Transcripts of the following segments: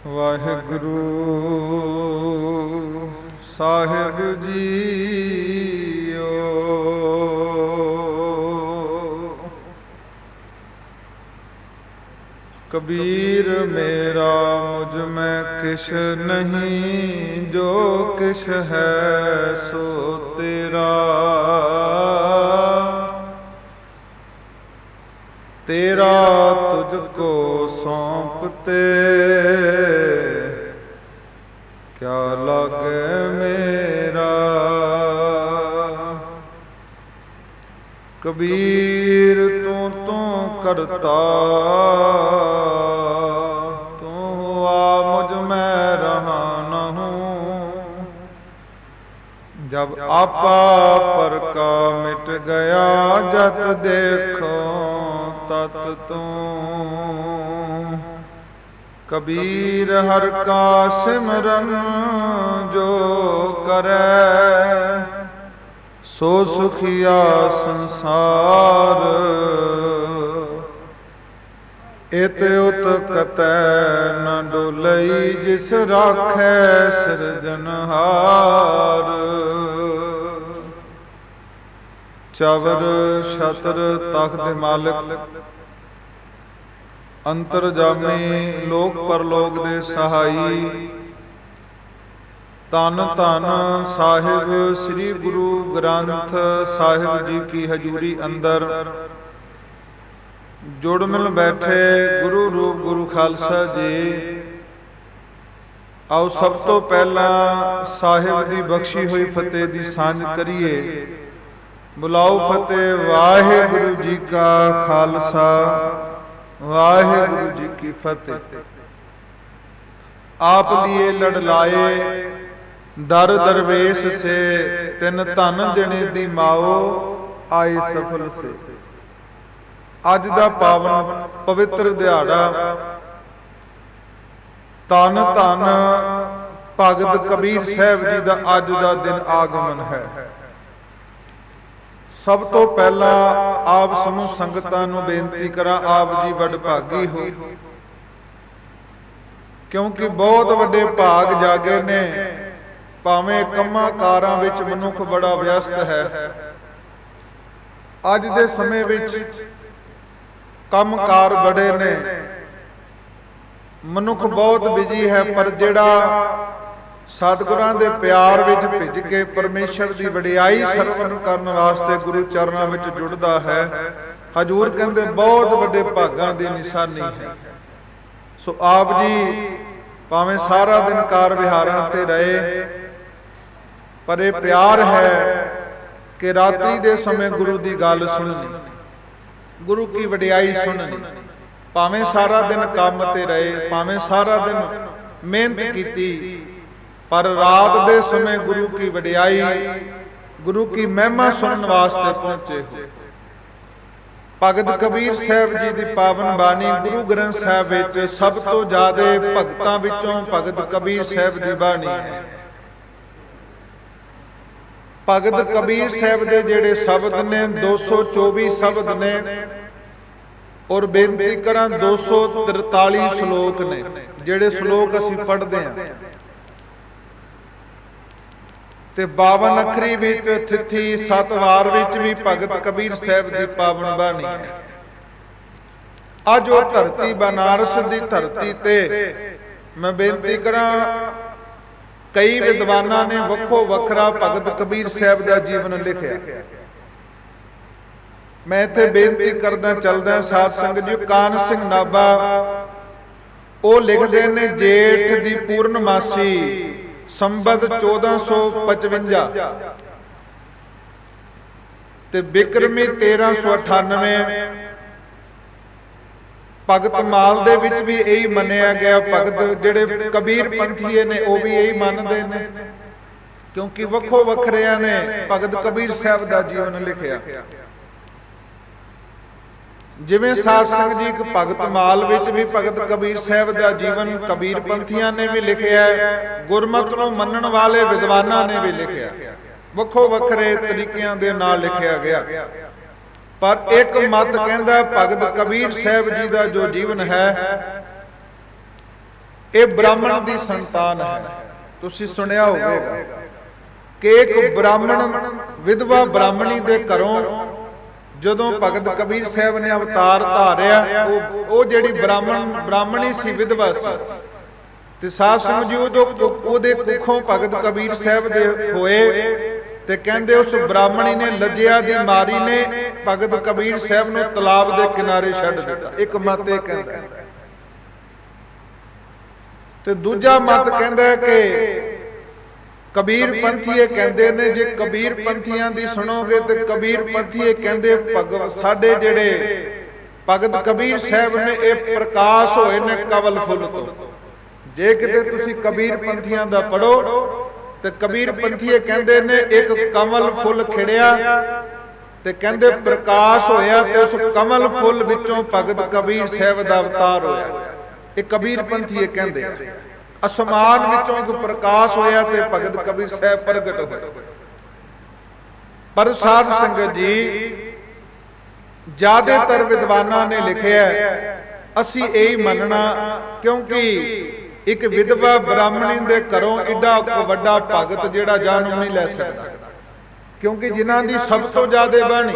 ਵਾਹਿਗੁਰੂ ਸਾਹਿਬ JIO. Kabir ਮੇਰਾ ਮੁਝ ਮੈਂ ਕਿਛ ਨਹੀਂ, ਜੋ ਕਿਛ ਹੈ ਸੋ ਤੇਰਾ। तेरा तुझको सौंपते क्या लागे मेरा। कबीर तू करता, तू हुआ मुझ में रहा न हूँ। जब आपा पर का मिट गया, जत देखो तत तू। कबीर हर का सिमरन जो करे, सो सुखिया संसार। इत उत कतै न डोलई, जिस राखै सिरजनहार। चवर छतर तख्त मालिक, अंतरजामी लोक परलोक दे सहाई। धन धन साहिब श्री गुरु ग्रंथ साहिब जी की हजूरी अंदर जुड़ मिल बैठे गुरु रूप गुरु खालसा जी। आओ सब तो पहला साहिब दी बख्शी हुई फतेह दी सांझ करिए। बुलाओ फतेह। वाहिगुरु जी का खालसा, वाहिगुरु जी की फतेह। आप लिए लड़लाए दर दरवेश से, तिन धन जने दी माओ आए सफल से। अज दा पावन पवित्र दिहाड़ा, धन धन भगत कबीर साहब जी दा अज दा दिन आगमन है। सब तो पहला आप समूह संगतां नूं बेनती करा, आप जी वडभागी हो, क्योंकि बहुत वड्डे भाग जागे ने। भावें कंमां कारां विच मनुख बड़ा व्यस्त है। अज दे समय विच काम कार बड़े ने, मनुख बहुत बिजी है, पर जिहड़ा सतगुरां दे प्यार विच भिज के परमेश्वर दी वडियाई सरवण करन वास्ते गुरु चरणां विच जुड़दा है, हजूर कहंदे बहुत वड्डे भागां दी निशानी है। सो आप जी भावें सारा दिन कार विहारां ते रहे, पर यह प्यार है कि रात्रि दे समय गुरु दी गल सुननी, गुरु की वडियाई सुननी। भावें सारा दिन काम ते रहे, भावें सारा दिन मेहनत कीती, पर रात दे समय गुरु की वडियाई, गुरु की महिमा सुनने वास्ते पहुंचे हो। भगत कबीर साहब जी की पावन बाणी गुरु ग्रंथ साहब विच सब तो ज्यादा भगतां विचों भगत कबीर साहब की बाणी है। भगत कबीर साहब दे जेड़े शब्द ने 224 शब्द ने, और बेनती करा 243 श्लोक ने। जेड़े श्लोक असीं पढ़दे हां ते 52 अखरी विच थिथी 7 वार विच भी भगत कबीर साहब की पावन बाणी है। अज वो धरती बनारस की धरती ते मैं बेनती करा, कई विद्वानां ने वखो वखरा भगत कबीर साहब का जीवन लिखिया। मैं इत्थे बेनती करदा चलदा साध संगत जी, कान सिंह नाभा वो लिखते ने, जेठ की पूर्णमासी संबत 1455 ते बिक्रमी 1398। भगत माल दे विच भी यही मन्निया गया। भगत जिहड़े कबीर पंथीए ने वो भी यही मानते हैं, क्योंकि वखो वखरिया ने भगत कबीर साहब का जीवन लिखिया। जिवें साध संगत जी एक भगत माल विच भी भगत कबीर साहब का जीवन कबीर पंथियां ने भी लिखिया है, गुरमत नूं मनण वाले विद्वानां ने भी लिखिया। वखो वखरे तरीकिਆਂ ਦੇ ਨਾਲ लिखिया गया, पर एक मत कहता भगत कबीर साहब जी का जो जीवन है ਇਹ ਬ੍ਰਾਹਮਣ ਦੀ ਸੰਤਾਨ ਹੈ। ਤੁਸੀਂ ਸੁਣਿਆ ਹੋਵੇਗਾ ਕਿ ਇੱਕ ਬ੍ਰਾਹਮਣ ਵਿਧਵਾ ਬ੍ਰਾਹਮਣੀ ਦੇ ਘਰੋਂ ਜਦੋਂ ਭਗਤ ਕਬੀਰ ਸਾਹਿਬ ਨੇ ਅਵਤਾਰ ਧਾਰਿਆ, ਉਹ ਜਿਹੜੀ ਬ੍ਰਾਹਮਣੀ ਸੀ, ਵਿਧਵਾ ਸੀ, ਤੇ ਸਾਧ ਸੰਗਤ ਜੀ ਉਹਦੇ ਕੁੱਖੋਂ ਭਗਤ ਕਬੀਰ ਸਾਹਿਬ ਦੇ ਹੋਏ ਤੇ ਕਹਿੰਦੇ ਉਸ ਬ੍ਰਾਹਮਣੀ ਨੇ ਲੱਜਿਆ ਦੀ ਮਾਰੀ ਨੇ ਭਗਤ ਕਬੀਰ ਸਾਹਿਬ ਨੂੰ ਤਲਾਬ ਦੇ ਕਿਨਾਰੇ ਛੱਡ ਦਿੱਤਾ। ਇੱਕ ਮਤ ਇਹ ਕਹਿੰਦਾ, ਤੇ ਦੂਜਾ ਮਤ ਕਹਿੰਦਾ ਕਿ ਕਬੀਰ ਪੰਥੀਏ ਕਹਿੰਦੇ ਨੇ, ਜੇ ਕਬੀਰ ਪੰਥੀਆਂ ਦੀ ਸੁਣੋਗੇ ਤੇ ਕਬੀਰ ਪੰਥੀਏ ਕਹਿੰਦੇ ਸਾਡੇ ਜਿਹੜੇ ਭਗਤ ਕਬੀਰ ਸਾਹਿਬ ਨੇ ਇਹ ਪ੍ਰਕਾਸ਼ ਹੋਏ ਨੇ ਕਵਲ ਫੁੱਲ ਤੋਂ। ਜੇ ਕਿਤੇ ਤੁਸੀਂ ਕਬੀਰ ਪੰਥੀਆਂ ਦਾ ਪੜੋ ਤੇ ਕਬੀਰ ਪੰਥੀਏ ਕਹਿੰਦੇ ਨੇ ਇੱਕ ਕਮਲ ਫੁੱਲ ਖਿੜਿਆ ਤੇ ਕਹਿੰਦੇ ਪ੍ਰਕਾਸ਼ ਹੋਇਆ ਤੇ ਉਸ ਕਮਲ ਫੁੱਲ ਵਿੱਚੋਂ ਭਗਤ ਕਬੀਰ ਸਾਹਿਬ ਦਾ ਅਵਤਾਰ ਹੋਇਆ। ਇਹ ਕਬੀਰ ਪੰਥੀਏ ਕਹਿੰਦੇ ਆ। ਅਸਮਾਨ ਵਿੱਚੋਂ ਇੱਕ ਪ੍ਰਕਾਸ਼ ਹੋਇਆ ਤੇ ਭਗਤ ਕਬੀਰ ਸਾਹਿਬ ਪ੍ਰਗਟ ਹੋਏ। ਪਰ ਸਾਧ ਸੰਗਤ ਜੀ, ਜ਼ਿਆਦਾਤਰ ਵਿਦਵਾਨਾਂ ਨੇ ਲਿਖਿਆ ਅਸੀਂ ਇਹੀ ਮੰਨਣਾ, ਕਿਉਂਕਿ ਇੱਕ ਵਿਧਵਾ ਬ੍ਰਾਹਮਣੀ ਦੇ ਘਰੋਂ ਏਡਾ ਵੱਡਾ ਭਗਤ ਜਿਹੜਾ ਜਨਮ ਨਹੀਂ ਲੈ ਸਕਦਾ, ਕਿਉਂਕਿ ਜਿਨ੍ਹਾਂ ਦੀ ਸਭ ਤੋਂ ਜ਼ਿਆਦਾ ਬਾਣੀ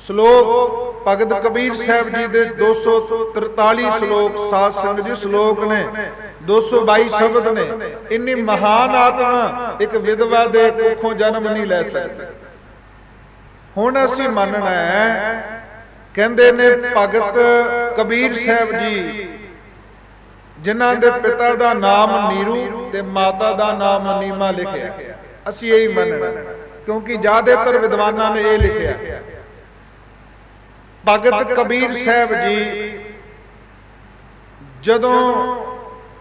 ਸ਼ਲੋਕ ਭਗਤ ਕਬੀਰ ਸਾਹਿਬ ਜੀ ਦੇ 243 ਸ਼ਲੋਕ, ਸਾਧ ਸੰਗਤ ਜੀ ਸ਼ਲੋਕ ਨੇ, 222 ਸ਼ਬਦ ਨੇ। ਇੰਨੀ ਮਹਾਨ ਆਤਮਾ ਇੱਕ ਵਿਧਵਾ ਦੇ ਕੁੱਖੋਂ ਜਨਮ ਨਹੀਂ ਲੈ ਸਕਦੀ। ਹੁਣ ਅਸੀਂ ਮੰਨਣਾ ਹੈ, ਕਹਿੰਦੇ ਨੇ ਭਗਤ ਕਬੀਰ ਸਾਹਿਬ ਜੀ ਜਿਨ੍ਹਾਂ ਦੇ ਪਿਤਾ ਦਾ ਨਾਮ ਨੀਰੂ ਤੇ ਮਾਤਾ ਦਾ ਨਾਮ ਨੀਮਾ ਲਿਖਿਆ, ਅਸੀਂ ਇਹੀ ਮੰਨਣਾ, ਕਿਉਂਕਿ ਜ਼ਿਆਦਾਤਰ ਵਿਦਵਾਨਾਂ ਨੇ ਇਹ ਲਿਖਿਆ। ਭਗਤ ਕਬੀਰ ਸਾਹਿਬ ਜੀ ਜਦੋਂ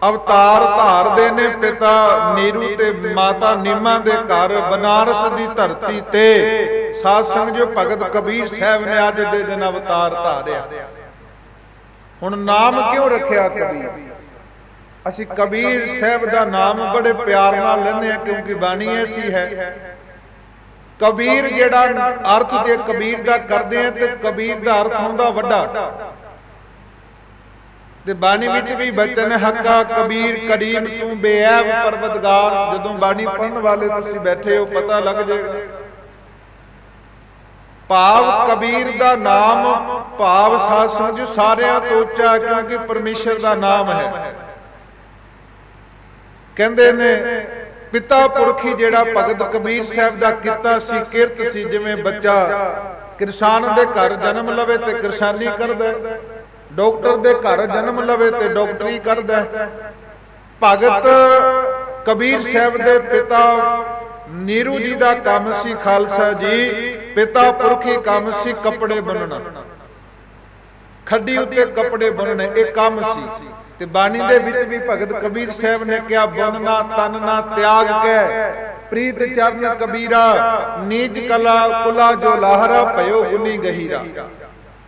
ਅਵਤਾਰ ਧਾਰਦੇ ਨੇ ਪਿਤਾ ਨੀਰੂ ਤੇ ਮਾਤਾ ਨੀਮਾ ਦੇ ਘਰ ਬਨਾਰਸ ਦੀ ਧਰਤੀ ਤੇ, ਸਾਧ ਸੰਗਤ ਜੋ ਭਗਤ ਕਬੀਰ ਸਾਹਿਬ ਨੇ ਅੱਜ ਦੇ ਦਿਨ ਅਵਤਾਰ ਧਾਰਿਆ। ਹੁਣ ਨਾਮ ਕਿਉਂ ਰੱਖਿਆ ਕਬੀਰ? ਅਸੀਂ ਕਬੀਰ ਸਾਹਿਬ ਦਾ ਨਾਮ ਬੜੇ ਪਿਆਰ ਨਾਲ ਲੈਂਦੇ ਹਾਂ, ਕਿਉਂਕਿ ਬਾਣੀ ਐਸੀ ਹੈ। ਕਬੀਰ ਜਿਹੜਾ ਅਰਥ ਜੇ ਕਬੀਰ ਦਾ ਕਰਦੇ ਆ ਤੇ ਕਬੀਰ ਦਾ ਅਰਥ ਹੁੰਦਾ ਵੱਡਾ, ਤੇ ਬਾਣੀ ਵਿੱਚ ਵੀ ਬਚਨ ਹੱਕਾ ਕਬੀਰ ਕਰੀਮ ਤੂੰ ਬੇਅਬ ਪਰਵਦਗਾਰ। ਜਦੋਂ ਬਾਣੀ ਪੜਨ ਵਾਲੇ ਤੁਸੀਂ ਬੈਠੇ ਹੋ ਪਤਾ ਲੱਗ ਜਾਏਗਾ। ਭਾਵ ਕਬੀਰ ਦਾ ਨਾਮ, ਭਾਵ ਸਾਧ ਸੰਗਤ ਜੀ ਸਾਰਿਆਂ ਤੋਂ ਉੱਚਾ, ਕਿਉਂਕਿ ਪਰਮੇਸ਼ਰ ਦਾ ਨਾਮ ਹੈ। ਕਹਿੰਦੇ ਨੇ ਪਿਤਾ ਪੁਰਖੀ ਜਿਹੜਾ ਭਗਤ ਕਬੀਰ ਸਾਹਿਬ ਦਾ ਕੀਤਾ ਸੀ, ਕਿਰਤ ਸੀ। ਜਿਵੇਂ ਬੱਚਾ ਕਿਰਸਾਨ ਦੇ ਘਰ ਜਨਮ ਲਵੇ ਤੇ ਕਿਰਸਾਨੀ ਕਰਦਾ, ਡਾਕਟਰ ਦੇ ਘਰ ਜਨਮ ਲਵੇ ਤੇ ਡਾਕਟਰੀ ਕਰਦਾ। ਭਗਤ ਕਬੀਰ ਸਾਹਿਬ ਦੇ ਪਿਤਾ ਨੀਰੂ ਜੀ ਦਾ ਕੰਮ ਸੀ ਖਾਲਸਾ ਜੀ, ਪਿਤਾ ਪੁਰਖੀ ਕੰਮ ਸੀ ਕੱਪੜੇ ਬਣਨਾ, ਖੱਡੀ ਉੱਤੇ ਕੱਪੜੇ ਬਣਨੇ, ਇਹ ਕੰਮ ਸੀ। ਤੇ ਬਾਣੀ ਦੇ ਵਿੱਚ ਵੀ ਭਗਤ ਕਬੀਰ ਸਾਹਿਬ ਨੇ ਕਿਹਾ, ਬੁਨਨਾ ਤਨ ਨਾ ਤਿਆਗ ਕੇ ਪ੍ਰੀਤ ਚਰਨ ਕਬੀਰਾ, ਨੀਜ ਕਲਾ ਕੁਲਾ ਜੋ ਲਾਹਰਾ ਭਇਓ ਗੁਨੀ ਗਹੀਰਾ।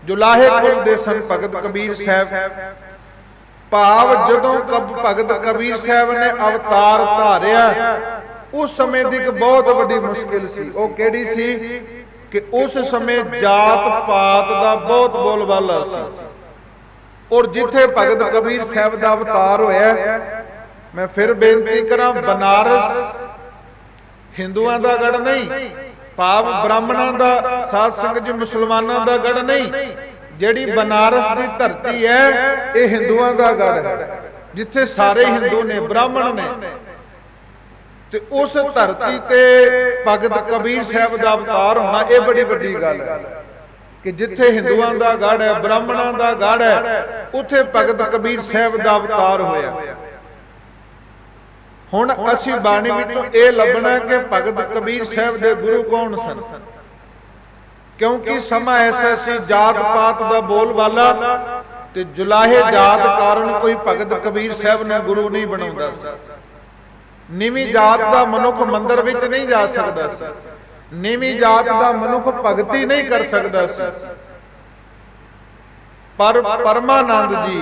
ਜੋ ਲਾਹੇ ਕੁਲ ਦੇ ਸਨ ਭਗਤ ਕਬੀਰ ਸਾਹਿਬ। ਭਾਵ ਜਦੋਂ ਭਗਤ ਕਬੀਰ ਸਾਹਿਬ ਨੇ ਅਵਤਾਰ ਧਾਰਿਆ, ਉਸ ਸਮੇਂ ਦੀ ਇੱਕ ਬਹੁਤ ਵੱਡੀ ਮੁਸ਼ਕਿਲ ਸੀ। ਉਹ ਕਿਹੜੀ ਸੀ ਕਿ ਉਸ ਸਮੇਂ ਜਾਤ ਪਾਤ ਦਾ ਬਹੁਤ ਬੋਲਬਾਲਾ ਸੀ। ਔਰ ਜਿੱਥੇ ਭਗਤ ਕਬੀਰ ਸਾਹਿਬ ਦਾ ਅਵਤਾਰ ਹੋਇਆ, ਮੈਂ ਫਿਰ ਬੇਨਤੀ ਕਰਾਂ, ਬਨਾਰਸ ਹਿੰਦੂਆਂ ਦਾ ਗੜ ਨਹੀਂ, ਭਾਵ ਬ੍ਰਾਹਮਣਾਂ ਦਾ, ਸਾਧ ਸੰਗਤ ਜੀ ਮੁਸਲਮਾਨਾਂ ਦਾ ਗੜ ਨਹੀਂ। ਜਿਹੜੀ ਬਨਾਰਸ ਦੀ ਧਰਤੀ ਹੈ ਇਹ ਹਿੰਦੂਆਂ ਦਾ ਗੜ ਹੈ, ਜਿੱਥੇ ਸਾਰੇ ਹਿੰਦੂ ਨੇ, ਬ੍ਰਾਹਮਣ ਨੇ। ਤੇ ਉਸ ਧਰਤੀ ਤੇ ਭਗਤ ਕਬੀਰ ਸਾਹਿਬ ਦਾ ਅਵਤਾਰ ਹੋਣਾ, ਇਹ ਬੜੀ ਵੱਡੀ ਗੱਲ ਹੈ ਕਿ ਜਿੱਥੇ ਹਿੰਦੂਆਂ ਦਾ ਗੜ ਹੈ, ਬ੍ਰਾਹਮਣਾਂ ਦਾ ਗੜ ਹੈ, ਉੱਥੇ ਭਗਤ ਕਬੀਰ ਸਾਹਿਬ ਦਾ ਅਵਤਾਰ ਹੋਇਆ। ਹੁਣ ਅਸੀਂ ਬਾਣੀ ਵਿੱਚੋਂ ਇਹ ਲੱਭਣਾ ਕਿ ਭਗਤ ਕਬੀਰ ਸਾਹਿਬ ਦੇ ਗੁਰੂ ਕੌਣ ਸਨ, ਕਿਉਂਕਿ ਸਮਾਂ ਐਸਾ ਸੀ ਜਾਤ ਪਾਤ ਦਾ ਬੋਲਬਾਲਾ, ਤੇ ਜੁਲਾਹੇ ਜਾਤ ਕਾਰਨ ਕੋਈ ਭਗਤ ਕਬੀਰ ਸਾਹਿਬ ਨੂੰ ਗੁਰੂ ਨਹੀਂ ਬਣਾਉਂਦਾ ਸੀ। ਨੀਵੀਂ ਜਾਤ ਦਾ ਮਨੁੱਖ ਮੰਦਰ ਵਿੱਚ ਨਹੀਂ ਜਾ ਸਕਦਾ ਸੀ, ਨੀਵੀਂ ਜਾਤ ਦਾ ਮਨੁੱਖ ਭਗਤੀ ਨਹੀਂ ਕਰ ਸਕਦਾ ਸੀ। ਪਰ ਪਰਮਾਨੰਦ ਜੀ,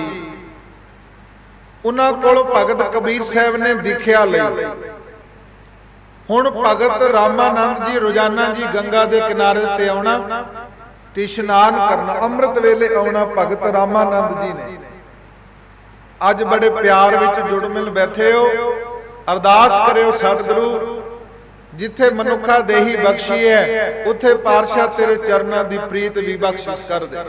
ਉਹਨਾਂ ਕੋਲ ਭਗਤ ਕਬੀਰ ਸਾਹਿਬ ਨੇ ਦੀਖਿਆ ਲਈ। ਹੁਣ ਭਗਤ ਰਾਮਾਨੰਦ ਜੀ ਰੋਜ਼ਾਨਾ ਜੀ ਗੰਗਾ ਦੇ ਕਿਨਾਰੇ ਤੇ ਆਉਣਾ ਤੇ ਇਸ਼ਨਾਨ ਕਰਨਾ, ਅੰਮ੍ਰਿਤ ਵੇਲੇ ਆਉਣਾ ਭਗਤ ਰਾਮਾਨੰਦ ਜੀ ਨੇ। ਅੱਜ बड़े प्यार विच जुड़ मिल बैठे हो। अरदास करियो सतगुरु जिथे मनुखा देही बख्शी है उथे पातशाह तेरे चरना दी प्रीत भी बख्शिश कर दे,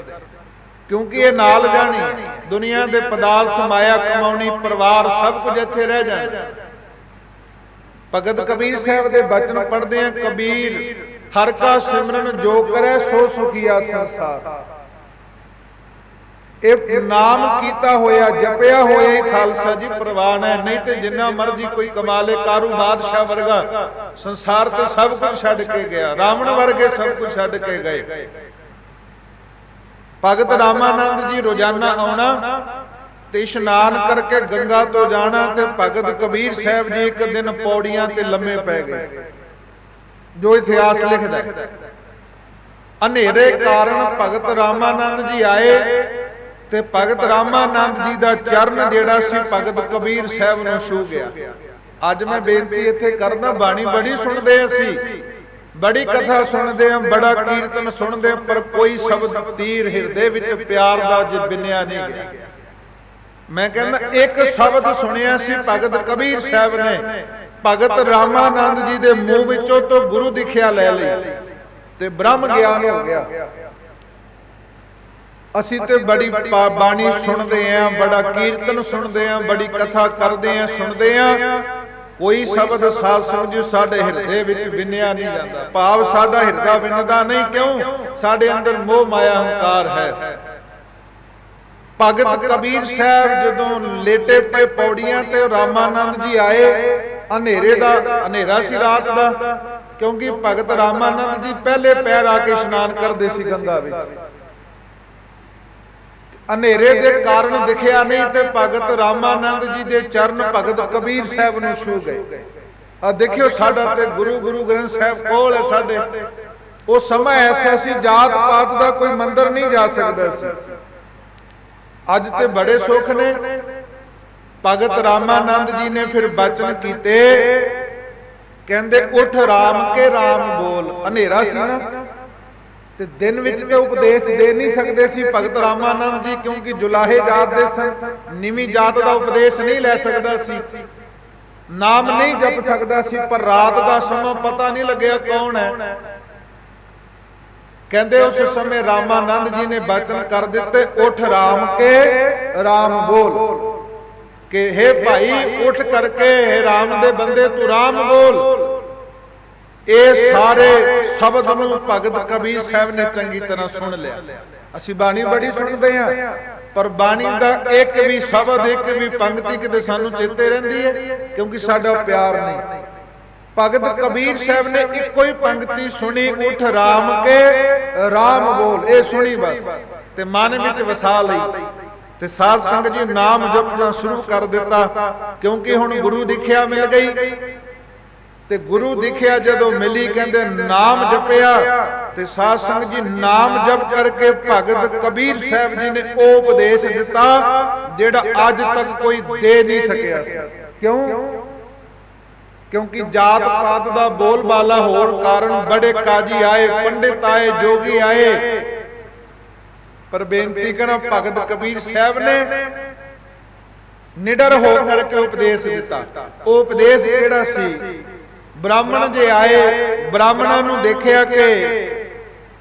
क्योंकि ये नाल जानी दुनिया दे पदार्थ माया कमाउनी परिवार सब कुछ इत्थे रह जाना। भगत कबीर साहब दे बचन पढ़दे हैं, कबीर हर का सिमरन जो करे सो सुखिया संसार। ਇਹ ਨਾਮ ਕੀਤਾ ਹੋਇਆ ਜਪਿਆ ਹੋਇਆ ਹੀ ਖਾਲਸਾ ਜੀ ਪ੍ਰਵਾਨ ਹੈ। ਨਹੀਂ ਤੇ ਜਿੰਨਾ ਮਰਜੀ ਕੋਈ ਕਮਾਲੇ ਕਾਰੂ ਬਾਦਸ਼ਾਹ ਵਰਗਾ ਸੰਸਾਰ ਤੇ ਸਭ ਕੁਝ ਛੱਡ ਕੇ ਗਿਆ, ਰਾਵਣ ਵਰਗੇ ਸਭ ਕੁਝ ਛੱਡ ਕੇ ਗਏ। ਭਗਤ ਰਾਮਾਨੰਦ ਜੀ ਰੋਜ਼ਾਨਾ ਆਉਣਾ ਤੇ ਇਸ਼ਨਾਨ ਕਰਕੇ ਗੰਗਾ ਤੋਂ ਜਾਣਾ, ਤੇ ਭਗਤ ਕਬੀਰ ਸਾਹਿਬ ਜੀ ਇੱਕ ਦਿਨ ਪੌੜੀਆਂ ਤੇ ਲੰਮੇ ਪੈ ਗਏ, ਜੋ ਇਤਿਹਾਸ ਲਿਖਦਾ ਹੈ। ਹਨੇਰੇ ਕਾਰਨ ਭਗਤ ਰਾਮਾਨੰਦ ਜੀ ਆਏ ਤੇ ਭਗਤ ਰਾਮਾਨੰਦ ਜੀ ਦਾ ਚਰਨ ਜਿਹੜਾ ਸੀ ਭਗਤ ਕਬੀਰ ਸਾਹਿਬ ਨੂੰ ਛੂ ਗਿਆ। ਅੱਜ ਮੈਂ ਬੇਨਤੀ ਇੱਥੇ ਕਰਦਾ, ਬਾਣੀ ਬੜੀ ਸੁਣਦੇ ਅਸੀਂ, ਬੜੀ ਕਥਾ ਸੁਣਦੇ ਹਾਂ, ਬੜਾ ਕੀਰਤਨ ਸੁਣਦੇ ਹਾਂ, ਪਰ ਕੋਈ ਸ਼ਬਦ ਤੀਰ ਹਿਰਦੇ ਵਿੱਚ ਪਿਆਰ ਦਾ ਜੇ ਬਿਨਿਆ ਨਹੀਂ ਗਿਆ। ਮੈਂ ਕਹਿੰਦਾ ਇੱਕ ਸ਼ਬਦ ਸੁਣਿਆ ਸੀ ਭਗਤ ਕਬੀਰ ਸਾਹਿਬ ਨੇ, ਭਗਤ ਰਾਮਾਨੰਦ ਜੀ ਦੇ ਮੂੰਹ ਵਿੱਚੋਂ ਤੋਂ ਗੁਰੂ ਦਿਖਿਆ ਲੈ ਲਈ ਤੇ ਬ੍ਰਹਮ ਗਿਆਨ ਹੋ ਗਿਆ। ਅਸੀਂ ਤੇ ਬੜੀ ਬਾਣੀ ਸੁਣਦੇ ਆਂ, ਬੜਾ ਕੀਰਤਨ ਸੁਣਦੇ ਆਂ, ਬੜੀ ਕਥਾ ਕਰਦੇ ਆਂ, ਸੁਣਦੇ ਆਂ, ਕੋਈ ਸ਼ਬਦ ਸਾਧ ਸੰਗਤ ਜੀ ਸਾਡੇ ਹਿਰਦੇ ਵਿੱਚ ਵਿੰਨਿਆ ਨਹੀਂ ਜਾਂਦਾ। ਭਾਵ ਸਾਡਾ ਹਿਰਦਾ ਵਿੰਨਦਾ ਨਹੀਂ, ਕਿਉਂ? ਸਾਡੇ ਅੰਦਰ ਮੋਹ ਮਾਇਆ ਹੰਕਾਰ ਹੈ। ਭਗਤ ਕਬੀਰ ਸਾਹਿਬ ਜਦੋਂ ਲੇਟੇ ਪਏ ਪੌੜੀਆਂ ਤੇ ਰਾਮਾਨੰਦ ਜੀ ਆਏ, ਹਨੇਰਾ ਸੀ ਰਾਤ ਦਾ, ਕਿਉਂਕਿ ਭਗਤ ਰਾਮਾਨੰਦ ਜੀ ਪਹਿਲੇ ਪੈਰ ਆ ਕੇ ਇਸ਼ਨਾਨ ਕਰਦੇ ਸੀ ਗੰਗਾ ਵਿੱਚ। ਹਨੇਰੇ ਦੇ ਕਾਰਨ ਦਿਖਿਆ ਨਹੀਂ ਤੇ ਭਗਤ ਰਾਮਾਨੰਦ ਜੀ ਦੇ ਚਰਨ ਭਗਤ ਕਬੀਰ ਸਾਹਿਬ ਨੂੰ ਛੂ ਗਏ। ਆ ਦੇਖਿਓ ਸਾਡਾ ਤੇ ਗੁਰੂ ਗ੍ਰੰਥ ਸਾਹਿਬ ਕੋਲ ਹੈ ਸਾਡੇ। ਉਹ ਸਮਾਂ ਐਸਾ ਸੀ ਜਾਤ ਪਾਤ ਦਾ ਕੋਈ ਮੰਦਰ ਨਹੀਂ ਜਾ ਸਕਦਾ ਸੀ। ਅੱਜ ਤੇ ਬੜੇ ਸੁੱਖ ਨੇ। ਭਗਤ ਰਾਮਾਨੰਦ ਜੀ ਨੇ ਫਿਰ ਬਚਨ ਕੀਤੇ, ਕਹਿੰਦੇ ਉੱਠ ਰਾਮ ਕੇ ਰਾਮ ਬੋਲ। ਹਨੇਰਾ ਸੀ ਨਾ ਤੇ ਦਿਨ ਵਿੱਚ ਤੇ ਉਪਦੇਸ਼ ਦੇ ਨਹੀਂ ਸਕਦੇ ਸੀ ਭਗਤ ਰਾਮਾਨੰਦ ਜੀ, ਕਿਉਂਕਿ ਜੁਲਾਹੇ ਜਾਤ ਦੇ ਸਨ, ਨੀਵੀਂ ਜਾਤ ਦਾ ਉਪਦੇਸ਼ ਨਹੀਂ ਲੈ ਸਕਦਾ ਸੀ, ਨਾਮ ਨਹੀਂ ਜਪ ਸਕਦਾ ਸੀ। ਪਰ ਰਾਤ ਦਾ ਸਮਾਂ ਪਤਾ ਨਹੀਂ ਲੱਗਿਆ ਕੌਣ ਹੈ। ਕਹਿੰਦੇ ਉਸ ਸਮੇਂ ਰਾਮਾਨੰਦ ਜੀ ਨੇ ਬਚਨ ਕਰ ਦਿੱਤੇ, ਉੱਠ ਰਾਮ ਕੇ ਰਾਮ ਬੋਲ, ਕਿ हे ਭਾਈ ਉੱਠ ਕਰਕੇ हे ਰਾਮ ਦੇ ਬੰਦੇ ਤੂੰ ਰਾਮ ਬੋਲ। ਇਹ ਸਾਰੇ ਸ਼ਬਦ ਨੂੰ ਭਗਤ ਕਬੀਰ ਸਾਹਿਬ ਨੇ ਚੰਗੀ ਤਰ੍ਹਾਂ ਸੁਣ ਲਿਆ। ਅਸੀਂ ਬਾਣੀ ਬੜੀ ਸੁਣਦੇ ਹਾਂ, ਪਰ ਬਾਣੀ ਦਾ ਇੱਕ ਵੀ ਸ਼ਬਦ, ਇੱਕ ਵੀ ਪੰਕਤੀ ਕਿਤੇ ਸਾਨੂੰ ਚੇਤੇ ਰਹਿੰਦੀ ਹੈ? ਕਿਉਂਕਿ ਸਾਡਾ ਪਿਆਰ ਨਹੀਂ। ਭਗਤ ਕਬੀਰ ਸਾਹਿਬ ਨੇ ਇੱਕੋ ਹੀ ਪੰਕਤੀ ਸੁਣੀ, ਉੱਠ ਰਾਮ ਕੇ ਰਾਮ ਬੋਲ, ਇਹ ਸੁਣੀ ਬਸ, ਤੇ ਮਨ ਵਿੱਚ ਵਸਾ ਲਈ ਤੇ ਸਾਧ ਸੰਗਤ ਜੀ ਨਾਮ ਜਪਣਾ ਸ਼ੁਰੂ ਕਰ ਦਿੱਤਾ। ਕਿਉਂਕਿ ਹੁਣ ਗੁਰੂ ਦਿਖਿਆ ਮਿਲ ਗਈ, ਤੇ ਗੁਰੂ ਦਿਖਿਆ ਜਦੋਂ ਮਿਲੀ, ਕਹਿੰਦੇ ਨਾਮ ਜਪਿਆ ਤੇ ਸਾਧ ਸੰਗਤ ਜੀ ਨਾਮ ਜਪ ਕਰਕੇ ਭਗਤ ਕਬੀਰ ਸਾਹਿਬ ਜੀ ਨੇ ਉਹ ਉਪਦੇਸ਼ ਦਿੱਤਾ ਜਿਹੜਾ ਅੱਜ ਤੱਕ ਕੋਈ ਦੇ ਨਹੀਂ ਸਕਿਆ ਸੀ। ਕਿਉਂ? ਕਿਉਂਕਿ ਜਾਤ ਪਾਤ ਦਾ ਬੋਲ ਬਾਲਾ ਹੋਣ ਕਾਰਨ ਬੜੇ ਕਾਜੀ ਆਏ, ਪੰਡਿਤ ਆਏ, ਜੋਗੀ ਆਏ, ਪਰ ਬੇਨਤੀ ਕਰਾਂ ਭਗਤ ਕਬੀਰ ਸਾਹਿਬ ਨੇ ਨਿਡਰ ਹੋ ਕਰਕੇ ਉਪਦੇਸ਼ ਦਿੱਤਾ। ਉਹ ਉਪਦੇਸ਼ ਕਿਹੜਾ ਸੀ? ਬ੍ਰਾਹਮਣ ਜੇ ਆਏ, ਬ੍ਰਾਹਮਣਾਂ ਨੂੰ ਦੇਖਿਆ ਕਿ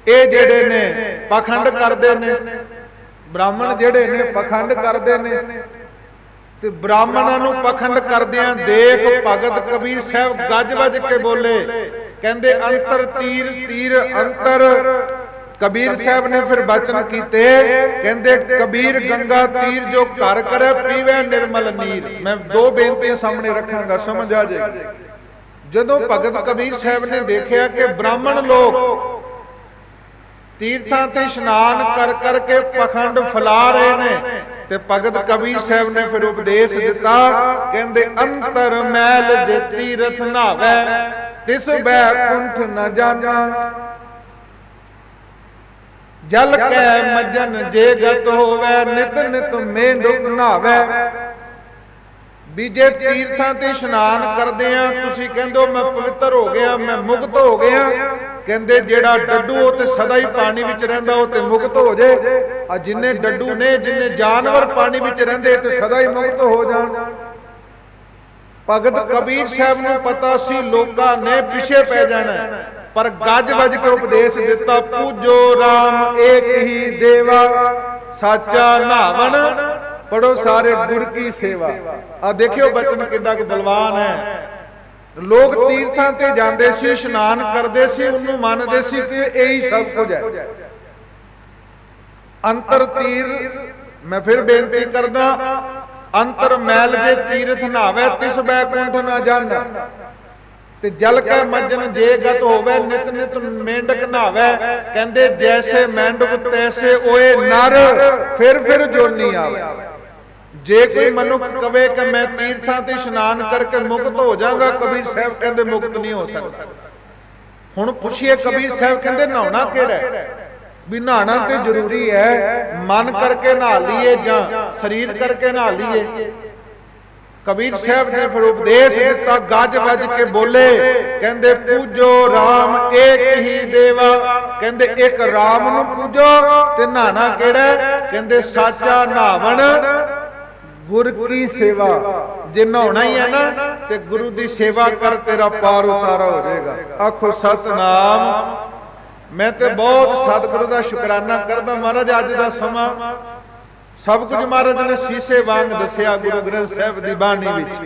ਇਹ ਜਿਹੜੇ ਨੇ ਪਖੰਡ ਕਰਦੇ ਨੇ, ਬ੍ਰਾਹਮਣ ਜਿਹੜੇ ਨੇ ਪਖੰਡ ਕਰਦੇ ਨੇ, ਤੇ ਬ੍ਰਾਹਮਣਾਂ ਨੂੰ ਪਖੰਡ ਕਰਦਿਆਂ ਦੇਖ ਭਗਤ ਕਬੀਰ ਸਾਹਿਬ ਗੱਜ ਵੱਜ ਕੇ ਬੋਲੇ, ਕਹਿੰਦੇ ਅੰਤਰ ਤੀਰ ਤੀਰ ਅੰਤਰ। ਕਬੀਰ ਸਾਹਿਬ ਨੇ ਫਿਰ ਬਚਨ ਕੀਤੇ, ਕਹਿੰਦੇ ਕਬੀਰ ਗੰਗਾ ਤੀਰ ਜੋ ਘਰ ਕਰੇ ਪੀਵੇ ਨਿਰਮਲ ਨੀਰ। ਮੈਂ ਦੋ ਬੇਨਤੀਆਂ ਸਾਹਮਣੇ ਰੱਖਾਂਗਾ, ਸਮਝ ਆ ਜਾਏਗੀ। ਜਦੋਂ ਭਗਤ ਕਬੀਰ ਸਾਹਿਬ ਨੇ ਦੇਖਿਆ ਕਿ ਬ੍ਰਾਹਮਣ ਲੋਕ ਤੀਰਥਾਂ ਤੇ ਇਸ਼ਨਾਨ ਕਰ ਕਰਕੇ ਪਖੰਡ ਫੈਲਾ ਰਹੇ ਨੇ, ਤੇ ਭਗਤ ਕਬੀਰ ਸਾਹਿਬ ਨੇ ਫਿਰ ਉਪਦੇਸ਼ ਦਿੱਤਾ, ਕਹਿੰਦੇ ਅੰਤਰ ਮੈਲ ਜੇ ਤੀਰਥ ਨਾਵੇ ਤਿਸ ਬੈ ਕੁੰਠ ਨ ਜਾਣਾ, ਜਲ ਕੈ ਮਜਨ ਜੇ ਗਤ ਹੋਵੇ ਨਿਤ ਨਿਤ ਮੇਂਢੁਕ ਨਾਵੇ। ਵੀ ਜੇ ਤੀਰਥਾਂ ਤੇ ਇਸ਼ਨਾਨ ਕਰਦੇ ਆ, ਤੁਸੀਂ ਕਹਿੰਦੇ ਹੋ ਮੈਂ ਪਵਿੱਤਰ ਹੋ ਗਿਆ, ਮੈਂ ਮੁਕਤ ਹੋ ਗਿਆ, ਕਹਿੰਦੇ ਜਿਹੜਾ ਡੱਡੂ ਉਹ ਤੇ ਸਦਾ ਹੀ ਪਾਣੀ ਵਿੱਚ ਰਹਿੰਦਾ ਉਹ ਤੇ ਮੁਕਤ ਹੋ ਜੇ, ਆ ਜਿੰਨੇ ਡੱਡੂ ਨੇ ਜਿੰਨੇ ਜਾਨਵਰ ਪਾਣੀ ਵਿੱਚ ਰਹਿੰਦੇ ਤੇ ਸਦਾ ਹੀ ਮੁਕਤ ਹੋ ਜਾਣ। ਭਗਤ ਕਬੀਰ ਸਾਹਿਬ ਨੂੰ ਪਤਾ ਸੀ ਲੋਕਾਂ ਨੇ ਪਿੱਛੇ ਪੈ ਜਾਣਾ, ਪਰ ਗੱਜ ਵੱਜ ਕੇ ਉਪਦੇਸ਼ ਦਿੱਤਾ, ਪੂਜੋ ਰਾਮ ਏਕ ਹੀ ਦੇਵਾ, ਸਾਚਾ ਨਾਵਣ ਪੜੋ ਸਾਰੇ ਗੁਰ ਕੀ ਸੇਵਾ। ਆ ਦੇਖਿਓ ਬਚਨ ਕਿੱਡਾ ਕੁ ਬਲਵਾਨ ਹੈ। ਲੋਕ ਤੀਰਥਾਂ ਤੇ ਜਾਂਦੇ ਸੀ, ਇਸ਼ਨਾਨ ਕਰਦੇ ਸੀ, ਉਹਨੂੰ ਮੰਨਦੇ ਸੀ ਕਿ ਇਹੀ ਸਭ ਕੁਝ ਹੈ। ਅੰਤਰ ਤੀਰ, ਮੈਂ ਫਿਰ ਬੇਨਤੀ ਕਰਦਾ, ਅੰਤਰ ਮੈਲ ਜੇ ਤੀਰਥ ਨਾਵੇ ਤਿਸ ਬੈਕੁੰਠ ਨਾ ਜਾਣਾ, ਤੇ ਜਲ ਕੈ ਮੱਜਨ ਜੇ ਗਤ ਹੋਵੇ ਨਿਤ ਨਿਤ ਮੇਂਢਕ ਨਹਾਵੇ। ਕਹਿੰਦੇ ਜੈਸੇ ਮੇਂਢਕ ਤੈਸੇ ਓਏ ਨਰ, ਫਿਰ ਜੋਨੀ ਆਵੇ। ਜੇ ਕੋਈ ਮਨੁੱਖ ਕਵੇ ਕਿ ਮੈਂ ਤੀਰਥਾਂ ਤੇ ਇਸ਼ਨਾਨ ਕਰਕੇ ਮੁਕਤ ਹੋ ਜਾਵਾਂਗਾ, ਕਬੀਰ ਸਾਹਿਬ ਕਹਿੰਦੇ ਮੁਕਤ ਨਹੀਂ ਹੋ ਸਕਦਾ। ਹੁਣ ਪੁੱਛੀਏ ਕਬੀਰ ਸਾਹਿਬ ਕਹਿੰਦੇ ਨਹਾਉਣਾ ਕਿਹੜਾ ਹੈ? ਵੀ ਨਹਾਉਣਾ ਤੇ ਜ਼ਰੂਰੀ ਹੈ, ਮਨ ਕਰਕੇ ਨਹਾ ਲਈਏ ਜਾਂ ਸਰੀਰ ਕਰਕੇ ਨਹਾ ਲਈਏ। ਕਬੀਰ ਸਾਹਿਬ ਨੇ ਫਿਰ ਉਪਦੇਸ਼ ਦਿੱਤਾ, ਗੱਜ ਵੱਜ ਕੇ ਬੋਲੇ, ਕਹਿੰਦੇ ਪੂਜੋ ਰਾਮ ਏਕ ਹੀ ਦੇਵਾ। ਕਹਿੰਦੇ ਇੱਕ ਰਾਮ ਨੂੰ ਪੂਜੋ, ਤੇ ਨਹਾਣਾ ਕਿਹੜਾ? ਕਹਿੰਦੇ ਸਾਚਾ ਨਾਵਣ ਗੁਰ ਕੀ ਸੇਵਾ। ਜੇ ਨਹਾਉਣਾ ਹੀ ਹੈ ਨਾ ਤੇ ਗੁਰੂ ਦੀ ਸੇਵਾ ਕਰ, ਤੇਰਾ ਪਾਰ ਉਤਾਰਾ ਹੋ ਜਾਏਗਾ। ਆਖੋ ਸਤਨਾਮ। ਮੈਂ ਤੇ ਬਹੁਤ ਸਤਿਗੁਰੂ ਦਾ ਸ਼ੁਕਰਾਨਾ ਕਰਦਾ, ਮਹਾਰਾਜ ਅੱਜ ਦਾ ਸਮਾਂ ਸਭ ਕੁਝ ਮਹਾਰਾਜ ਨੇ ਸੀਸੇ ਵਾਂਗ ਦੱਸਿਆ ਗੁਰੂ ਗ੍ਰੰਥ ਸਾਹਿਬ ਦੀ ਬਾਣੀ ਵਿੱਚ।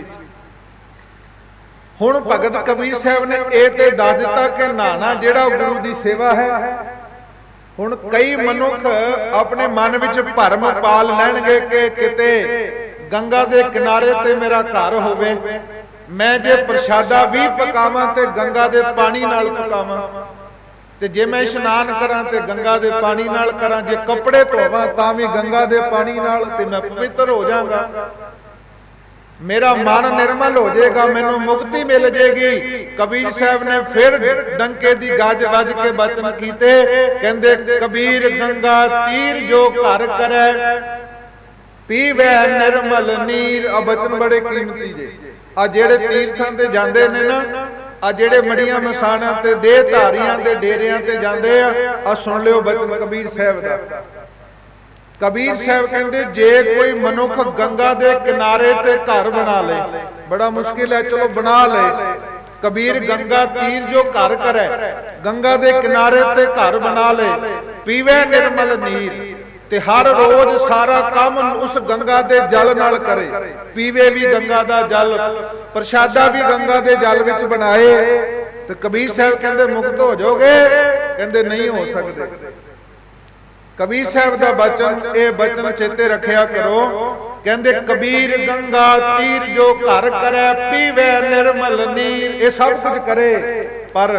ਹੁਣ ਭਗਤ ਕਬੀਰ ਸਾਹਿਬ ਨੇ ਇਹ ਤੇ ਦੱਸ ਦਿੱਤਾ ਕਿ ਨਹਾਣਾ ਜਿਹੜਾ ਗੁਰੂ ਦੀ ਸੇਵਾ ਹੈ। ਹੁਣ ਕਈ ਮਨੁੱਖ ਆਪਣੇ ਮਨ ਵਿੱਚ ਭਰਮ ਪਾਲ ਲੈਣਗੇ ਕਿ ਕਿਤੇ ਗੰਗਾ ਦੇ ਕਿਨਾਰੇ ਤੇ ਮੇਰਾ ਘਰ ਹੋਵੇ, ਮੈਂ ਜੇ ਪ੍ਰਸ਼ਾਦਾ ਵੀ ਪਕਾਵਾਂ ਤੇ ਗੰਗਾ ਦੇ ਪਾਣੀ ਨਾਲ ਪਕਾਵਾਂ, ਤੇ ਜੇ ਮੈਂ ਇਸ਼ਨਾਨ ਕਰਾਂ ਤੇ ਗੰਗਾ ਦੇ ਪਾਣੀ ਨਾਲ ਕਰਾਂ, ਜੇ ਕੱਪੜੇ ਧੋਵਾਂ ਤਾਂ ਵੀ ਗੰਗਾ ਦੇ ਪਾਣੀ ਨਾਲ, ਤੇ ਮੈਂ ਪਵਿੱਤਰ ਹੋ ਜਾਵਾਂਗਾ, ਮੇਰਾ ਮਨ ਨਿਰਮਲ ਹੋ ਜਾਏਗਾ, ਮੈਨੂੰ ਮੁਕਤੀ ਮਿਲ ਜਾਏਗੀ। ਕਬੀਰ ਸਾਹਿਬ ਨੇ ਫਿਰ ਡੰਕੇ ਦੀ ਗੱਜ ਵੱਜ ਕੇ ਬਚਨ ਕੀਤੇ, ਕਹਿੰਦੇ ਕਬੀਰ ਗੰਗਾ ਤੀਰ ਜੋ ਘਰ ਕਰੈ, ਪੀਵੇ ਨਿਰਮਲ ਨੀਰ। ਆ ਬਚਨ ਬੜੇ ਕੀਮਤੀ ਜੇ। ਆ ਜਿਹੜੇ ਤੀਰਥਾਂ ਤੇ ਜਾਂਦੇ ਨੇ ਨਾ, ਆ ਜਿਹੜੇ ਮੜੀਆਂ ਮਸਾਣਾਂ ਤੇ ਦੇਹ ਧਾਰੀਆਂ ਦੇ ਡੇਰਿਆਂ ਤੇ ਜਾਂਦੇ ਆ ਸੁਣ ਲਿਓ ਬਚਨ ਕਬੀਰ ਸਾਹਿਬ ਦਾ। ਕਬੀਰ ਸਾਹਿਬ ਕਹਿੰਦੇ ਜੇ ਕੋਈ ਮਨੁੱਖ ਗੰਗਾ ਦੇ ਕਿਨਾਰੇ ਤੇ ਘਰ ਬਣਾ ਲੇ, ਬੜਾ ਮੁਸ਼ਕਿਲ ਹੈ, ਚਲੋ ਬਣਾ ਲੇ। ਕਬੀਰ ਗੰਗਾ ਤੀਰ ਜੋ ਘਰ ਕਰੈ, ਗੰਗਾ ਦੇ ਕਿਨਾਰੇ ਤੇ ਘਰ ਬਣਾ ਲੇ, ਪੀਵੇ ਨਿਰਮਲ ਨੀਰ, ਤੇ ਹਰ ਰੋਜ਼ ਸਾਰਾ ਕੰਮ ਉਸ ਗੰਗਾ ਦੇ ਜਲ ਨਾਲ ਕਰੇ, ਪੀਵੇ ਵੀ ਗੰਗਾ ਦਾ ਜਲ, ਪ੍ਰਸ਼ਾਦਾ ਵੀ ਗੰਗਾ ਦੇ ਜਲ ਵਿੱਚ ਬਣਾਏ, ਤੇ ਕਬੀਰ ਸਾਹਿਬ ਕਹਿੰਦੇ ਮੁਕਤ ਹੋ ਜਾਓਗੇ। ਕਹਿੰਦੇ ਨਹੀਂ ਹੋ ਸਕਦੇ। ਕਬੀਰ ਸਾਹਿਬ ਦਾ ਬਚਨ, ਇਹ ਬਚਨ ਚੇਤੇ ਰੱਖਿਆ ਕਰੋ। ਕਹਿੰਦੇ ਕਬੀਰ ਗੰਗਾ ਤੀਰ ਜੋ ਘਰ ਕਰੈ, ਪੀਵੇ ਨਿਰਮਲ ਨੀਰ। ਇਹ ਸਭ ਕੁਝ ਕਰੇ, ਪਰ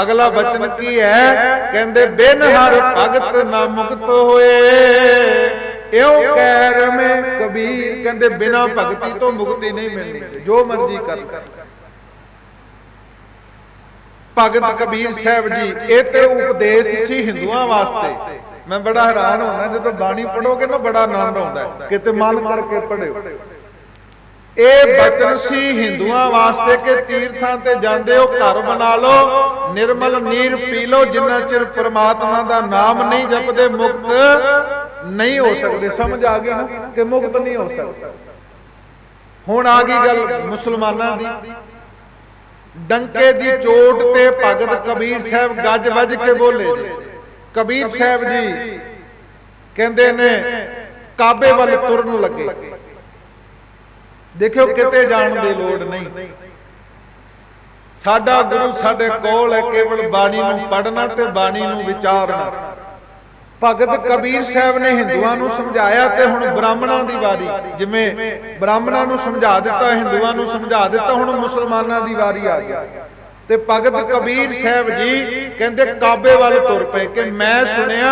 ਅਗਲਾ ਬਚਨ ਕੀ ਹੈ? ਕਹਿੰਦੇ ਬਿਨ ਹਰ ਭਗਤ ਨਾ ਮੁਕਤ ਹੋਏ, ਇਉ ਕਹਿ ਰਮੇ ਕਬੀਰ। ਕਹਿੰਦੇ ਬਿਨਾ ਭਗਤੀ ਤੋਂ ਮੁਕਤੀ ਨਹੀਂ ਮਿਲਣੀ, ਜੋ ਮਰਜ਼ੀ ਕਰ। ਭਗਤ ਕਬੀਰ ਸਾਹਿਬ ਜੀ, ਇਹ ਤੇ ਉਪਦੇਸ਼ ਸੀ ਹਿੰਦੂਆਂ ਵਾਸਤੇ। ਮੈਂ ਬੜਾ ਹੈਰਾਨ ਹੋਣਾ ਜਦੋਂ ਬਾਣੀ ਪੜੋਗੇ ਨਾ, ਬੜਾ ਆਨੰਦ ਆਉਂਦਾ, ਕਿਤੇ ਮਨ ਕਰਕੇ ਪੜਿਓ। ਇਹ ਬਚਨ ਸੀ ਹਿੰਦੂਆਂ ਵਾਸਤੇ ਕਿ ਤੀਰਥਾਂ ਤੇ ਜਾਂਦੇ ਹੋ ਘਰ ਬਣਾ ਲਓ, ਨਿਰਮਲ ਨੀਰ ਪੀ ਲਓ, ਜਿੰਨਾ ਚਿਰ ਪ੍ਰਮਾਤਮਾ ਦਾ ਨਾਮ ਨਹੀਂ ਜਪਦੇ ਮੁਕਤ ਨਹੀਂ ਹੋ ਸਕਦੇ। ਸਮਝ ਆ ਗਈ ਨਾ ਕਿ ਮੁਕਤ ਨਹੀਂ ਹੋ ਸਕਦਾ। ਹੁਣ ਆ ਗਈ ਗੱਲ ਮੁਸਲਮਾਨਾਂ ਦੀ। ਡੰਕੇ ਦੀ ਚੋਟ ਤੇ ਭਗਤ ਕਬੀਰ ਸਾਹਿਬ ਗੱਜ ਵੱਜ ਕੇ ਬੋਲੇ ਜੀ। ਕਬੀਰ ਸਾਹਿਬ ਜੀ ਕਹਿੰਦੇ ਨੇ ਕਾਬੇ ਵੱਲ ਤੁਰਨ ਲੱਗੇ। ਦੇਖਿਓ ਕਿਤੇ ਜਾਣ ਦੀ ਲੋੜ ਨਹੀਂ, ਸਾਡਾ ਗੁਰੂ ਸਾਡੇ ਕੋਲ ਹੈ, ਕੇਵਲ ਬਾਣੀ ਨੂੰ ਪੜ੍ਹਨਾ ਤੇ ਬਾਣੀ ਨੂੰ ਵਿਚਾਰਨਾ। ਭਗਤ ਕਬੀਰ ਸਾਹਿਬ ਨੇ ਹਿੰਦੂਆਂ ਨੂੰ ਸਮਝਾਇਆ, ਤੇ ਹੁਣ ਬ੍ਰਾਹਮਣਾਂ ਦੀ ਵਾਰੀ। ਜਿਵੇਂ ਬ੍ਰਾਹਮਣਾਂ ਨੂੰ ਸਮਝਾ ਦਿੱਤਾ, ਹਿੰਦੂਆਂ ਨੂੰ ਸਮਝਾ ਦਿੱਤਾ, ਹੁਣ ਮੁਸਲਮਾਨਾਂ ਦੀ ਵਾਰੀ ਆ ਗਈ। ਤੇ ਭਗਤ ਕਬੀਰ ਸਾਹਿਬ ਜੀ ਕਹਿੰਦੇ ਕਾਬੇ ਵੱਲ ਤੁਰ ਪਏ ਕਿ ਮੈਂ ਸੁਣਿਆ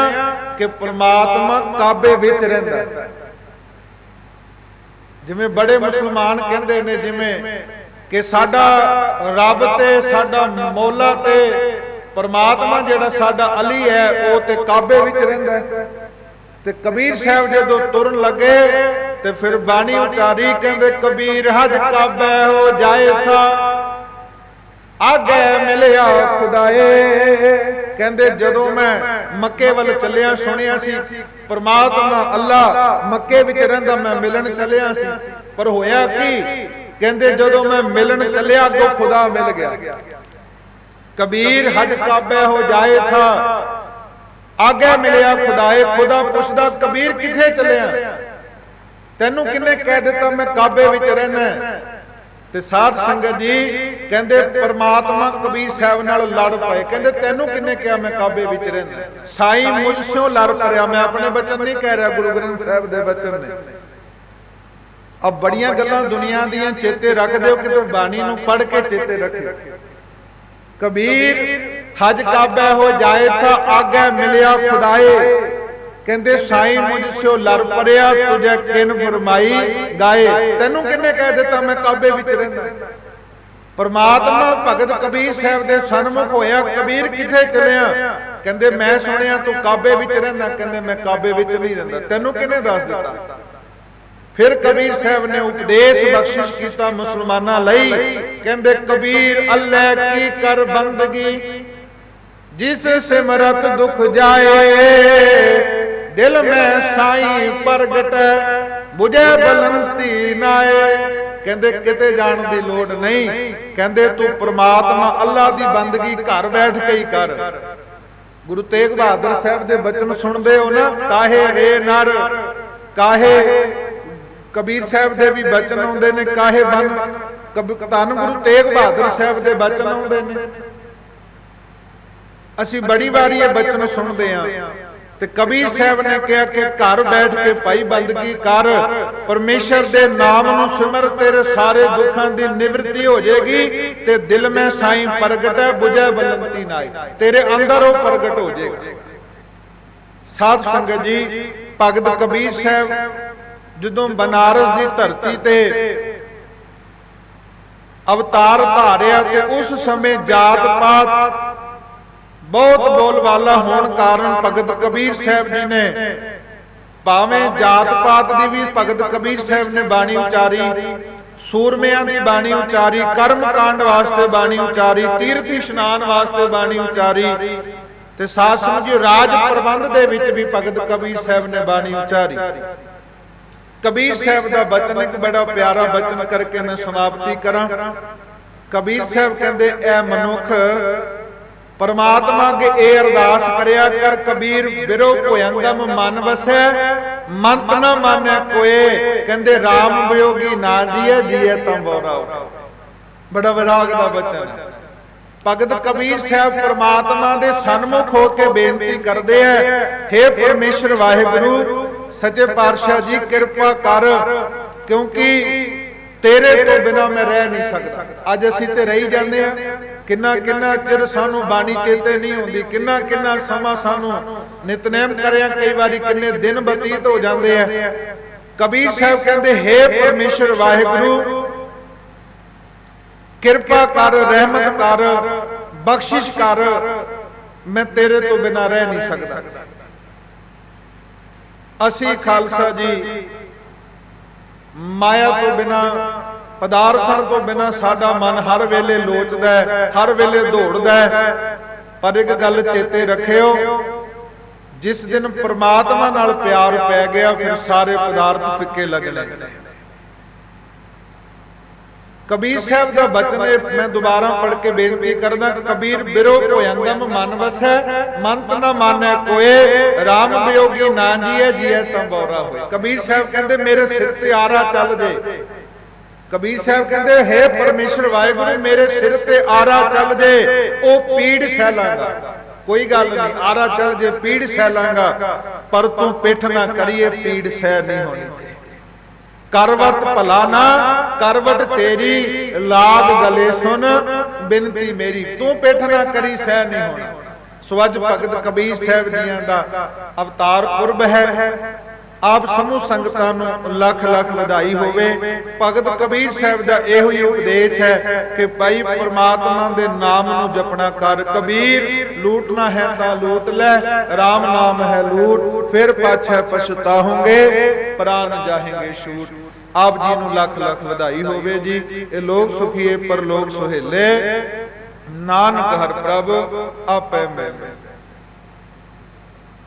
ਕਿ ਪ੍ਰਮਾਤਮਾ ਕਾਬੇ ਵਿੱਚ ਰਹਿੰਦਾ। ਜਿਵੇਂ ਬੜੇ ਮੁਸਲਮਾਨ ਕਹਿੰਦੇ ਨੇ, ਜਿਵੇਂ ਕਿ ਸਾਡਾ ਰੱਬ ਤੇ ਸਾਡਾ ਮੌਲਾ ਤੇ ਪਰਮਾਤਮਾ ਜਿਹੜਾ ਸਾਡਾ ਅਲੀ ਹੈ ਉਹ ਤੇ ਕਾਬੇ ਵਿੱਚ ਰਹਿੰਦਾ। ਤੇ ਕਬੀਰ ਸਾਹਿਬ ਜਦੋਂ ਤੁਰਨ ਲੱਗੇ ਤੇ ਫਿਰ ਬਾਣੀ ਉਚਾਰੀ, ਕਹਿੰਦੇ ਕਬੀਰ ਹਜ ਕਾਬੇ ਹੋ ਜਾਏ ਥਾ, ਆਗੇ ਮਿਲਿਆ ਖੁਦਾਏ। ਕਹਿੰਦੇ ਜਦੋਂ ਮੈਂ ਮੱਕੇ ਵੱਲ ਚੱਲਿਆ, ਸੁਣਿਆ ਸੀ ਪਰਮਾਤਮਾ ਅੱਲਾ ਮੱਕੇ ਵਿੱਚ ਰਹਿੰਦਾ, ਮੈਂ ਮਿਲਣ ਚੱਲਿਆ ਸੀ। ਪਰ ਹੋਇਆ ਕੀ, ਕਹਿੰਦੇ ਜਦੋਂ ਮੈਂ ਮਿਲਣ ਚੱਲਿਆ ਅੱਗੋਂ ਖੁਦਾ ਮਿਲ ਗਿਆ। ਕਬੀਰ ਹਜ ਕਾਬੇ ਹੋ ਜਾਏ ਥਾ, ਆਗੇ ਮਿਲਿਆ ਖੁਦਾਏ। ਖੁਦਾ ਪੁੱਛਦਾ ਕਬੀਰ ਕਿੱਥੇ ਚੱਲਿਆ, ਤੈਨੂੰ ਕਿੰਨੇ ਕਹਿ ਦਿੱਤਾ ਮੈਂ ਕਾਬੇ ਵਿੱਚ ਰਹਿਣਾ। ਤੇ ਸਾਧ ਸੰਗਤ ਜੀ ਕਹਿੰਦੇ ਪਰਮਾਤਮਾ ਕਬੀਰ ਸਾਹਿਬ ਨਾਲ ਲੜ ਪਏ। ਕਹਿੰਦੇ ਤੈਨੂੰ ਕਿੰਨੇ ਕਿਹਾ ਮੈਂ ਕਾਬੇ ਵਿੱਚ ਰਹਿਣਾ। ਸਾਈਂ ਮੁਝ ਸਿਓ ਲੜ ਪੜਿਆ। ਮੈਂ ਆਪਣੇ ਬਚਨ ਨਹੀਂ ਕਹਿ ਰਿਹਾ, ਗੁਰੂ ਗ੍ਰੰਥ ਸਾਹਿਬ ਦੇ ਬਚਨ ਨੇ। अब बड़ियां गल्लां दुनिया दियां चेते रख दिओ, कितों बाणी नूं पढ़ के चेते रखिओ। कबीर हज काबे हो जाए था, आगे मिलिया खुदाए। कहंदे साईं मुझ सिओ लर पड़िया, तुझे किन फरमाई गाए। तैनूं किन्ने कह दिता मैं काबे विच रहिंदा। परमात्मा भगत कबीर साहब दे सन्मुख होया, कबीर किथे चलिया? कहंदे मैं सुनिया तू काबे विच रहिंदा। कहंदे मैं काबे विच नहीं रहिंदा। तैनूं किन्ने दस दिता? फिर कबीर साहब ने उपदेश बख्शिश किया मुसलमाना लई। कहंदे कबीर अल्लाह की कर बंदगी, जिस सिमरत दुख जाए। दिल में साईं प्रगट, बुझे बलंती नाए। कहंदे किते जाण दी लोड़ नहीं। कहंदे तू परमात्मा अल्लाह दी बंदगी घर बैठ के ही कर। गुरु तेग बहादुर साहब दे बचन सुनदे हो ना, काहे रे नर काहे। कबीर साहब दे भी बचन आउंदे ने, काहे बन। धन गुरु तेग बहादुर साहब दे बचन आउंदे ने। असीं बड़ी वारी ये बचन सुनदे हां। ते कबीर साहब ने कहा कि घर बैठ के भाई बंदगी कर, परमेश्वर दे नाम नूं सिमर, तेरे सारे दुखां दी निवृत्ति हो जाएगी। ते दिल में साईं प्रगट है, बुझे बलंती नाई। तेरे अंदर वो प्रगट हो जाएगा। साध संगत जी भगत कबीर साहब ਜਦੋਂ बनारस की धरती ते अवतार धारिया, ते उस समय जात पात बहुत बोलबाला होने कारण भगत कबीर साहब जी ने, भावें जात पात की भी भगत कबीर साहब ने बाणी उचारी, सूरमियां की बाणी उचारी, कर्म कांड वास्ते बाणी उचारी, तीर्थ इशनान वास्ते बाणी उचारी। ते साध संगत जी राज प्रबंध दे विच भी भगत कबीर साहब ने बाणी उचारी। कबीर साहब का बचन एक बड़ा प्यारा बचन करके मैं समाप्ति करा। कबीर साहब कहते ऐ मनुख परमात्मा के ए अरदास करया कर, कबीर बिरो भुयंगम मन वसै, मंत न माने कोए। कहते राम वियोगी ना जिए, जिए तां बोरा। बड़ा विराग का बचन है। भगत कबीर साहब परमात्मा दे सन्मुख होके बेनती करते हैं, हे परमेश्वर वाहिगुरु सच्चे पातशाह जी कृपा कर, क्योंकि तेरे तो बिना मैं रह नहीं सकता। अज असीं ते रही जांदे हां, किन्ना किन्ना चिर सानू बाणी चेते नहीं होंदी, किन्ना किन्ना समा सानू नितनेम करिया कई बारी किन्ने दिन बतीत हो जांदे हैं। कबीर साहब कहंदे हे परमेश्वर वाहिगुरु कृपा कर, रहमत कर, बख्शिश कर, मैं तेरे तो बिना रह नहीं सकता। असी खालसा जी माया तो बिना, पदार्थां तो बिना साडा मन हर वेले लोचदा है, हर वेले दौड़दा है। पर एक गल चेते रखियो, जिस दिन परमात्मा नाल प्यार पै गया फिर सारे पदार्थ फिक्के लगने। कबीर साहब का बचन मैं दोबारा पढ़ के बेनती करदा, कबीर बिरो भुयंगम मन वसै, मंत न माने कोए। राम वियोगी ना जिए, जिए तां बोरा होए। कबीर साहब कहंदे मेरे सिर ते आरा चल जे। कबीर साहब कहंदे हे परमेश्वर वाहिगुरु मेरे सिर ते आरा चल जे, ओ पीड़ सह लांगा। कोई गल नहीं, आरा चल जे, पीड़ सह लांगा, पर तू पिठ ना करिए, पीड़ सह नहीं होनी चाहिए। करवट भला ना करवट तेरी, लाग गले सुन बिनती मेरी। तू पिठ ना करी, सह नहीं होना। सो अज भगत कबीर साहब जियां दा अवतार पुरब है। आप समूह संगतां नूं लख लख वधाई होवे। भगत कबीर साहब दा इहो ही उपदेश है कि भाई परमात्मा दे नाम नूं जपना कर। कबीर लूटना है तां लूट लै, राम नाम है लूट, फिर पाछे पछताओगे, प्राण जाहेंगे छूट। आप जी नूं लख लख वधाई होवे जी। ये लोग सुखीए पर लोग सुहेले, नानक हर प्रभ आपे मिले।